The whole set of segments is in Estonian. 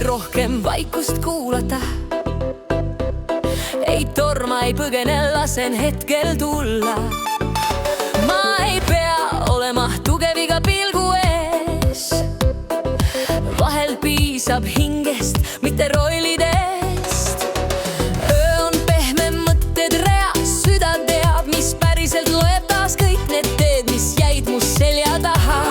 viitsi rohkem vaikust kuulata. ei torma, ei põgene, lasen hetkel tulla. ma ei pea olema tugev iga pilgu ees. vahel piisab hingest, mitte rollidest. öö on pehme, mõtted reas, süda teab, mis päriselt loeb. taas kõik need teed, mis jäid mu selja taha,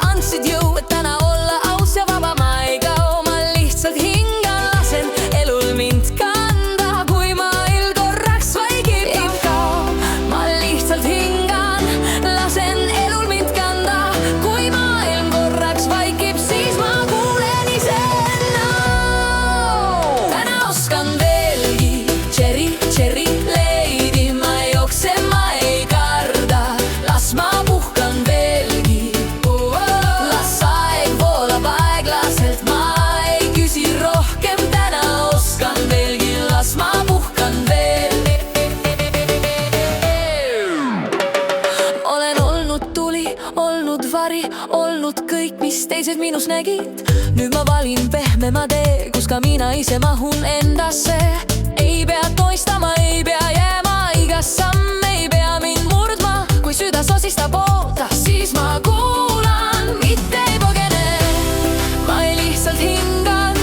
andsid jõu, et täna olla aus ja vaba. ma ei kao, ma lihtsalt hingan, lasen elul mind kanda. kui maailm korraks vaikib, ei kao, ma lihtsalt hingan, lasen elul mind kanda. kui maailm korraks vaikib, siis ma kuulen iseennast. täna oskan veelgi, cherry, cherry lady. ma ei jookse, ma ei karda, las ma puhkan veelgi. las aeg voolab aeglaselt, ma ei küsi rohkem. täna oskan veelgi, las ma puhkan veel. olen olnud tuli, olnud vari, olnud kõik, mis teised minus nägid. nüüd ma valin pehmema tee, kus ka mina ise mahun endasse. ei pea toistama, ei pea jääma, igas samm ei pea mind murdma. kui süda sosistab oota, siis ma kuulan, mitte ei põgene. ma ei lihtsalt hingan,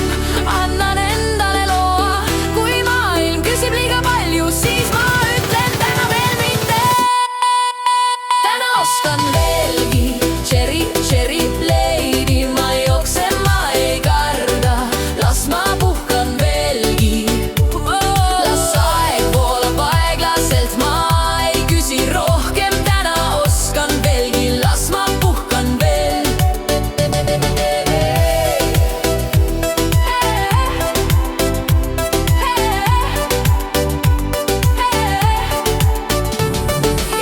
annan endale loa. kui maailm küsib liiga palju, siis ma ütlen täna veel mitte. täna oskan veelgi, cherry, cherry lady. ma ei jookse, ma ei karda, las ma puhkan veelgi. las aeg voolab aeglaselt, ma ei küsi rohkem. täna oskan veelgi, las ma puhkan veel.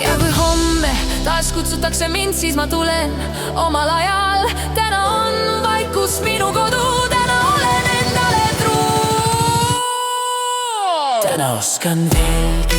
ja kui homme taas kutsutakse mind, siis ma tulen omal ajal. täna on vaikus minu kodu, täna olen endale truu. täna oskan veelgi.